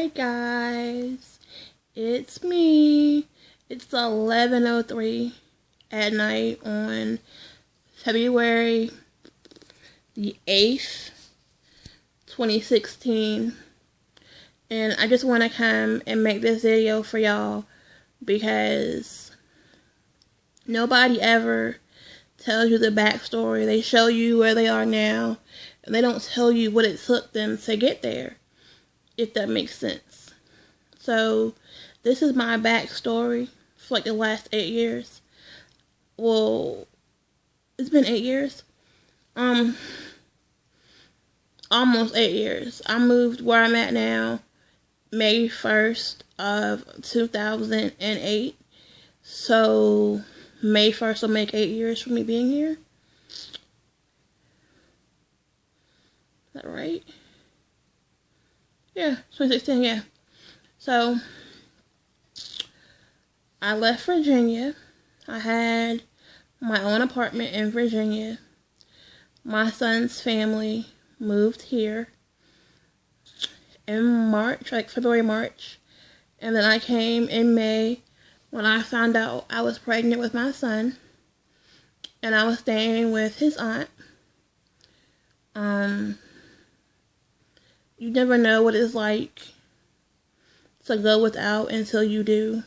Hi guys, it's me. It's 11:03 at night on February the 8th, 2016. And I just want to come and make this video for y'all because nobody ever tells you the backstory. They show you where they are now, and they don't tell you what it took them to get there, if that makes sense. So this is my backstory for like the last 8 years. Well, it's been 8 years. Almost 8 years. I moved where I'm at now May 1st of 2008. So May 1st will make 8 years for me being here. Is that right? Yeah, 2016, yeah. So, I left Virginia. I had my own apartment in Virginia. My son's family moved here in March, like February, March. And then I came in May when I found out I was pregnant with my son. And I was staying with his aunt. You never know what it's like to go without until you do.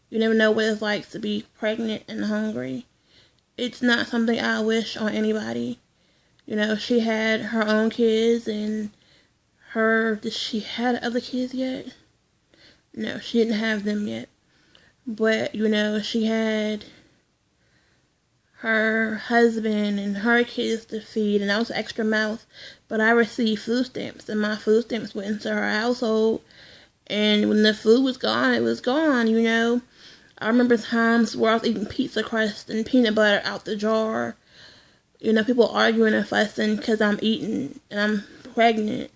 You never know what it's like to be pregnant and hungry. It's not something I wish on anybody. You know, she had her own kids, and did she have other kids yet? No, she didn't have them yet. But, you know, she had her husband and her kids to feed, and I was extra mouth. But I received food stamps, and my food stamps went into her household. And when the food was gone, it was gone, you know. I remember times where I was eating pizza crust and peanut butter out the jar. You know, people arguing and fussing because I'm eating and I'm pregnant.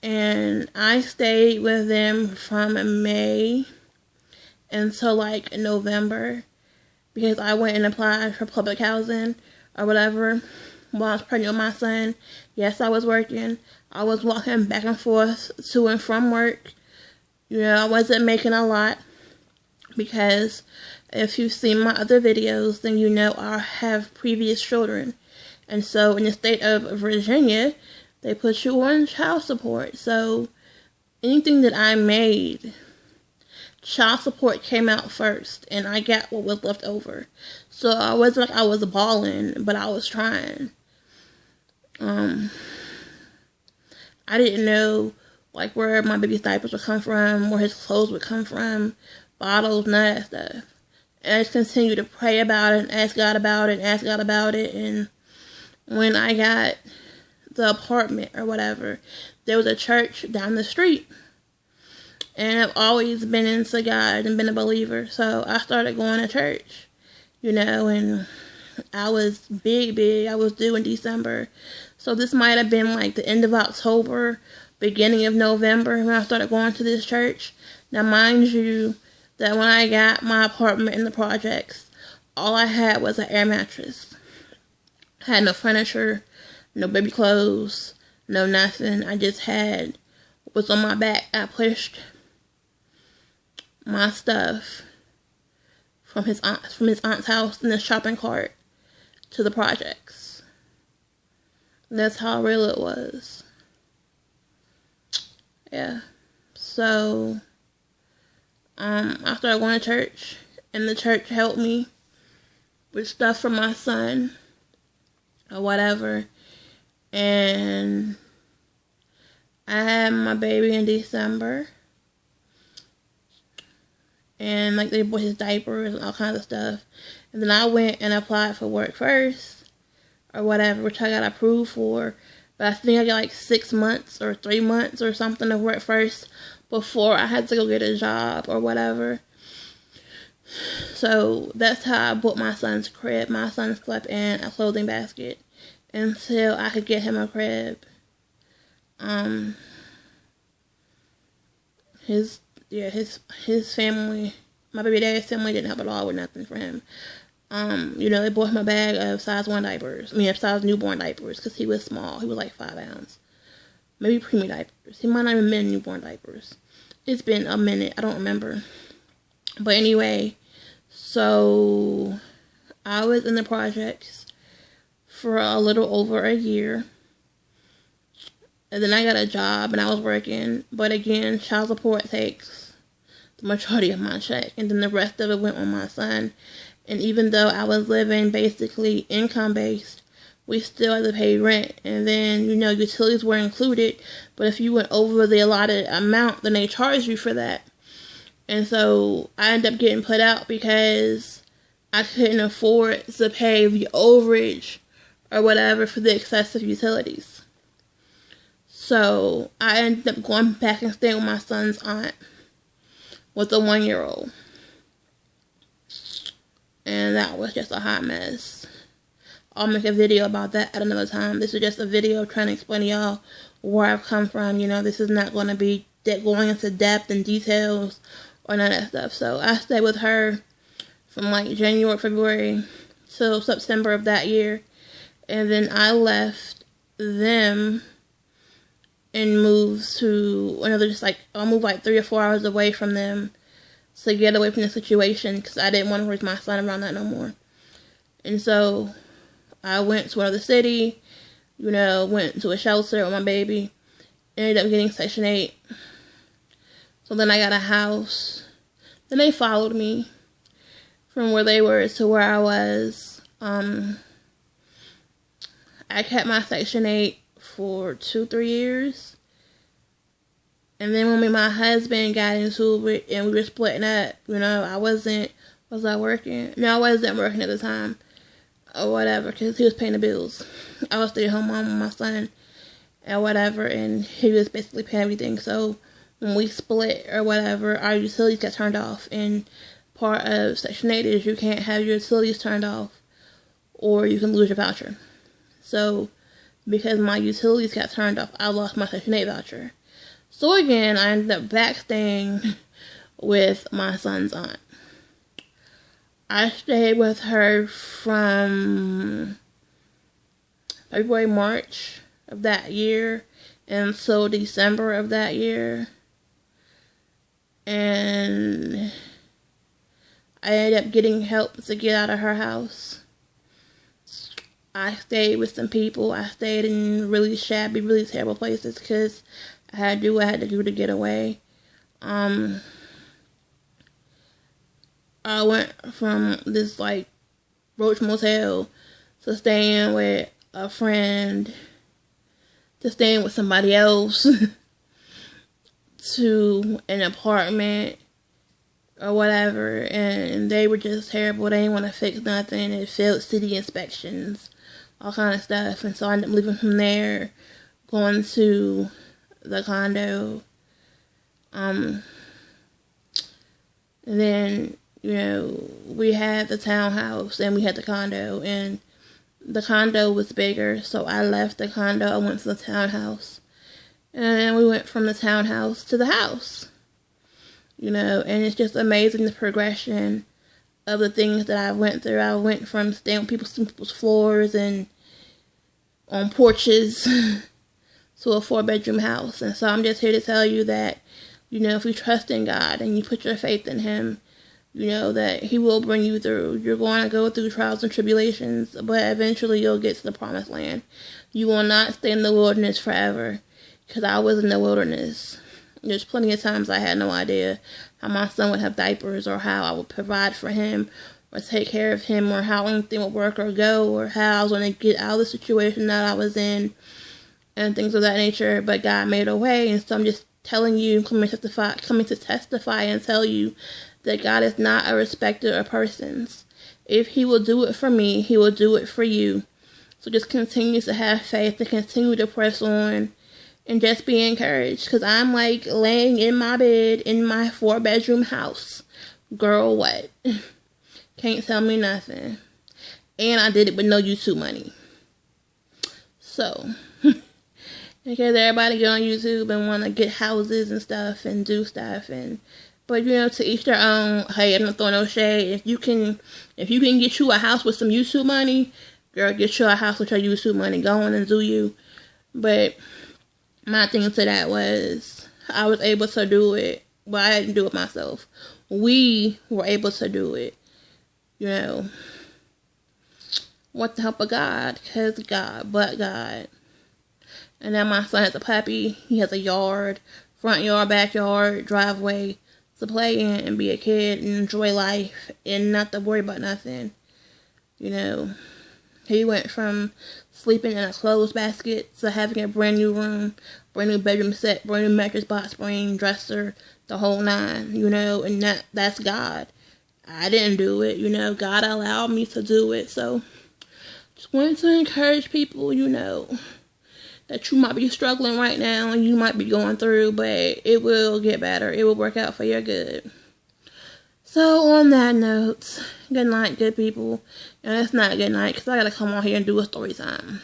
And I stayed with them from May until like November, because I went and applied for public housing or whatever while I was pregnant with my son. Yes, I was working. I was walking back and forth to and from work. You know, I wasn't making a lot, because if you've seen my other videos, then you know I have previous children. And so in the state of Virginia, they put you on child support. So anything that I made, child support came out first, and I got what was left over. So I wasn't like I was balling, but I was trying. I didn't know like where my baby's diapers would come from, where his clothes would come from, bottles, none of that stuff. And I just continued to pray about it, and ask God about it, and ask God about it. And when I got the apartment or whatever, there was a church down the street. And I've always been into God and been a believer. So I started going to church, you know, and I was big. I was due in December. So this might have been like the end of October, beginning of November, when I started going to this church. Now, mind you, that when I got my apartment in the projects, all I had was an air mattress. I had no furniture, no baby clothes, no nothing. I just had what was on my back. I pushed my stuff from his aunt's house in the shopping cart to the projects. That's how real it was. Yeah. So I started going to church, and the church helped me with stuff for my son or whatever. And I had my baby in December. And like they bought his diapers and all kinds of stuff. And then I went and applied for work first or whatever, which I got approved for. But I think I got like 6 months or 3 months or something of work first before I had to go get a job or whatever. So that's how I bought my son's crib. My son slept in a clothing basket until I could get him a crib. His family, my baby daddy's family, didn't help at all with nothing for him. You know, they bought him a bag of size 1 diapers. Size newborn diapers, because he was small. He was like 5 pounds. maybe preemie diapers. He might not even been in newborn diapers. It's been a minute. I don't remember. But anyway, so I was in the projects for a little over a year. And then I got a job and I was working. But again, child support takes the majority of my check. And then the rest of it went on my son. And even though I was living basically income-based, we still had to pay rent. And then, utilities were included. But if you went over the allotted amount, then they charged you for that. And so I ended up getting put out because I couldn't afford to pay the overage or whatever for the excessive utilities. So I ended up going back and staying with my son's aunt with a 1-year-old. And that was just a hot mess. I'll make a video about that at another time. This is just a video trying to explain to y'all where I've come from. This is not going to be going into depth and details or none of that stuff. So I stayed with her from like January, February till September of that year. And then I left them and moved to another, I'll move like 3 or 4 hours away from them to get away from the situation because I didn't want to raise my son around that no more. And so I went to another city, went to a shelter with my baby, ended up getting Section 8. So then I got a house. Then they followed me from where they were to where I was. I kept my Section 8 for 2-3 years. And then when me and my husband got into it and we were splitting up, was I working? No, I wasn't working at the time or whatever because he was paying the bills. I was stay-at-home mom with my son and whatever, and he was basically paying everything. So when we split or whatever, our utilities got turned off. And part of Section 8 is you can't have your utilities turned off or you can lose your voucher. So because my utilities got turned off, I lost my Section 8 voucher. So again, I ended up back staying with my son's aunt. I stayed with her from February, March of that year until December of that year. And I ended up getting help to get out of her house. I stayed with some people. I stayed in really shabby, really terrible places because I had to do what I had to do to get away. I went from this Roach Motel to staying with a friend to staying with somebody else to an apartment or whatever, and they were just terrible. They didn't want to fix nothing. It failed city inspections, all kind of stuff. And so I ended up leaving from there, going to the condo. And then, we had the townhouse and we had the condo, and the condo was bigger, so I left the condo, I went to the townhouse, and then we went from the townhouse to the house, and it's just amazing the progression of the things that I went through. I went from staying on people's floors and on porches to a 4-bedroom house. And so I'm just here to tell you that, if you trust in God and you put your faith in Him, that He will bring you through. You're going to go through trials and tribulations, but eventually you'll get to the promised land. You will not stay in the wilderness forever, because I was in the wilderness. There's plenty of times I had no idea how my son would have diapers, or how I would provide for him, or take care of him, or how anything would work or go, or how I was going to get out of the situation that I was in, and things of that nature. But God made a way, and so I'm just telling you, coming to testify and tell you that God is not a respecter of persons. If He will do it for me, He will do it for you. So just continue to have faith and continue to press on and just be encouraged. Because I'm laying in my bed in my 4-bedroom house. Girl, what? Can't tell me nothing. And I did it with no YouTube money. So, because everybody get on YouTube and want to get houses and stuff and do stuff, but to each their own. Hey, I'm not throwing no shade. If you can get you a house with some YouTube money, girl, get you a house with your YouTube money. Go on and do you. But my thing to that was I was able to do it. Well, I didn't do it myself. We were able to do it. You know, with the help of God, but God. And now my son has a puppy. He has a yard, front yard, backyard, driveway to play in and be a kid and enjoy life and not to worry about nothing. You know, he went from sleeping in a clothes basket to having a brand new room, brand new bedroom set, brand new mattress, box spring, dresser, the whole nine, you know, and that's God. I didn't do it, you know, God allowed me to do it. So just wanted to encourage people, you know, that you might be struggling right now and you might be going through, but it will get better. It will work out for your good. So on that note, good night, good people. And it's not good night because I got to come on here and do a story time.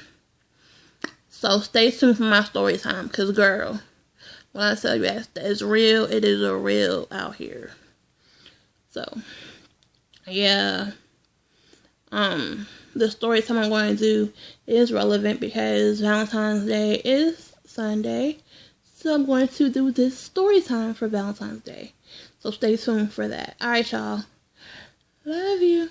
So stay tuned for my story time because, girl, when I tell you that it's real, it is a real out here. So, yeah. The story time I'm going to do is relevant because Valentine's Day is Sunday. So I'm going to do this story time for Valentine's Day. So stay tuned for that. Alright, y'all. Love you.